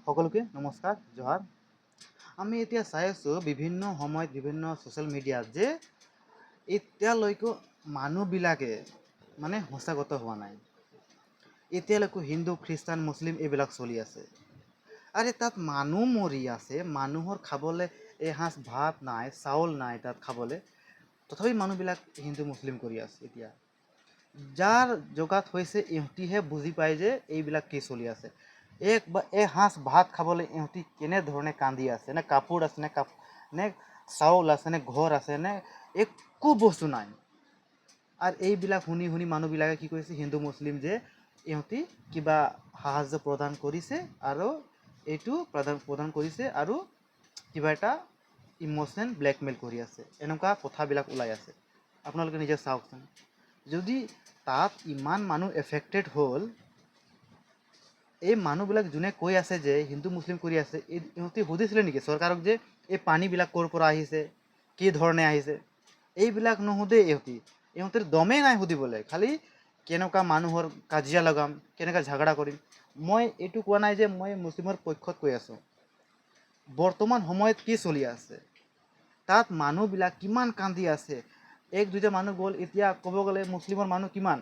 সকলোকে নমস্কাৰ জোহাৰ। আমি এতিয়া চাই আছোঁ বিভিন্ন সময়ত বিভিন্ন ছ'চিয়েল মিডিয়াত যে এতিয়ালৈকে মানুহবিলাকে মানে সঁচাগত হোৱা নাই। এতিয়ালৈকে হিন্দু খ্ৰীষ্টান মুছলিম এইবিলাক চলি আছে। আৰে তাত মানুহ মৰি আছে, মানুহৰ খাবলৈ এসাঁজ ভাত নাই, চাউল নাই তাত খাবলৈ, তথাপি মানুহবিলাক হিন্দু মুছলিম কৰি আছে। এতিয়া যাৰ জগাত হৈছে ইহঁতিহে বুজি পায় যে এইবিলাক কি চলি আছে। এসাঁজ ভাত খাবলৈ ইহঁতি কেনেধৰণে কান্দি আছে, নে কাপোৰ আছে নে চাউল আছে নে ঘৰ আছে নে একো বস্তু নাই। আৰু এইবিলাক শুনি শুনি মানুহবিলাকে কি কৰিছে, হিন্দু মুছলিম যে ইহঁতি কিবা সাহায্য প্ৰদান কৰিছে আৰু এইটো প্ৰদান কৰিছে আৰু কিবা এটা ইম'চনেল ব্লেকমেইল কৰি আছে, এনেকুৱা কথাবিলাক ওলাই আছে। আপোনালোকে নিজে চাওকচোন, যদি তাত ইমান মানুহ এফেক্টেড হ'ল, এই মানুহবিলাক যোনে কৈ আছে যে হিন্দু মুছলিম কৰি আছে, ইহঁতি সুধিছিলে নেকি চৰকাৰক যে এই পানীবিলাক ক'ৰ পৰা আহিছে, কি ধৰণে আহিছে? এইবিলাক নুসুধে ইহঁতৰ দমেই নাই সুধিবলৈ। খালি কেনেকুৱা মানুহৰ কাজিয়া লগাম, কেনেকুৱা ঝগড়া কৰিম। মই এইটো কোৱা নাই যে মই মুছলিমৰ পক্ষত কৈ আছোঁ। বৰ্তমান সময়ত কি চলি আছে, তাত মানুহবিলাক কিমান কান্দি আছে। এক দুটা মানুহ গ'ল, এতিয়া ক'ব গ'লে মুছলিমৰ মানুহ কিমান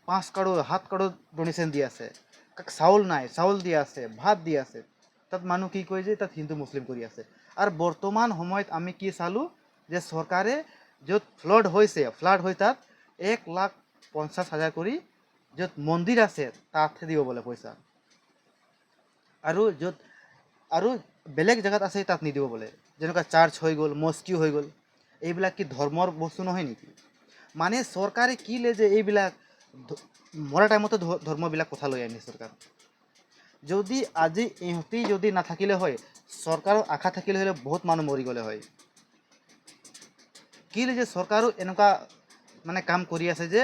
5 কাৰোৰ 7 কাৰোৰ ডনেশ্যন দি আছে। চাউল নাই, চাউল দি আছে, ভাত দি আছে। তাত মানুহ কি কয় যে তাত হিন্দু মুছলিম কৰি আছে। আৰু বৰ্তমান সময়ত আমি কি চালোঁ যে চৰকাৰে য'ত ফ্লাড হৈ তাত 1,50,000 কৰি য'ত মন্দিৰ আছে তাতহে দিব বোলে পইচা, আৰু বেলেগ জেগাত আছে তাত নিদিব বোলে। যেনেকুৱা চাৰ্চ হৈ গ'ল, মস্কিও হৈ গ'ল। এইবিলাক কি ধৰ্মৰ বস্তু নহয় নেকি? মানে চৰকাৰে কি লে যে এইবিলাক মৰা টাইমতো ধৰ্মবিলাক কথা লৈ আনে চৰকাৰ। যদি আজি ইহঁতি যদি নাথাকিলে হয়, চৰকাৰৰ আশা থাকিলে হ'লে বহুত মানুহ মৰি গ'লে হয়। কি যে চৰকাৰো এনেকুৱা মানে কাম কৰি আছে যে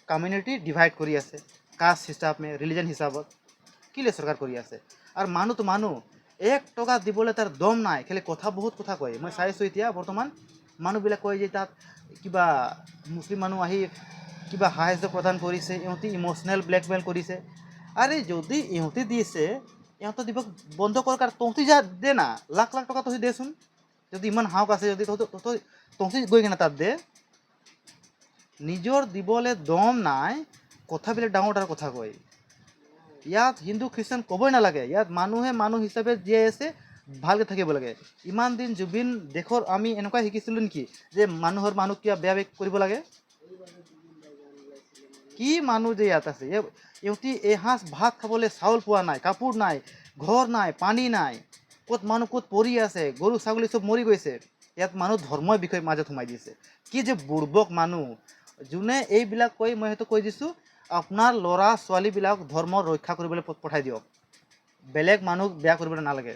কমিউনিটি ডিভাইড কৰি আছে, কাষ্ট হিচাপে, ৰিলিজন হিচাপত। কি চৰকাৰ কৰি আছে? আৰু মানুহতো মানুহ 1 টকা দিবলৈ তাৰ দম নাই, খালি বহুত কথা কয়। মই চাইছোঁ এতিয়া বৰ্তমান মানুহবিলাক কয় যে তাত কিবা মুছলিম মানুহ আহি কিবা সাহায্য প্ৰদান কৰিছে, ইহঁতি ইম'চনেল ব্লেকমেইল কৰিছে। আৰে যদি ইহঁতি দিছে, ইহঁতে দিব বন্ধ কৰ, তহঁতি যা দে না, লাখ লাখ টকা তহঁতি দেচোন। যদি ইমান হাওক আছে, যদি তহঁতি গৈ কিনে তাত দে। নিজৰ দিবলৈ দম নাই, কথাবিলাক ডাঙৰ ডাঙৰ কথা কয়। ইয়াত হিন্দু খ্ৰীষ্টান ক'বই নালাগে, ইয়াত মানুহে মানুহ হিচাপে জীয়াই আছে, ভালকৈ থাকিব লাগে। ইমান দিন জুবিন দেশৰ আমি এনেকুৱা শিকিছিলোঁ নেকি যে মানুহৰ মানুহ কিবা বেয়া কৰিব লাগে? কি মানুহ যে ইয়াত আছে, ইহঁতি এসাঁজ ভাত খাবলৈ চাউল পোৱা নাই, কাপোৰ নাই, ঘৰ নাই, পানী নাই। মানুহ ক'ত পৰি আছে, গৰু ছাগলী চব মৰি গৈছে। ইয়াত মানুহ ধৰ্মৰ বিষয়ে মাজত সোমাই দিছে। কি যে বুৰ্বক মানুহ, যোনে এইবিলাক কৈ মই সেইটো কৈ দিছোঁ, আপোনাৰ ল'ৰা ছোৱালীবিলাক ধৰ্ম ৰক্ষা কৰিবলৈ পঠাই দিয়ক। বেলেগ মানুহ বেয়া কৰিবলৈ নালাগে।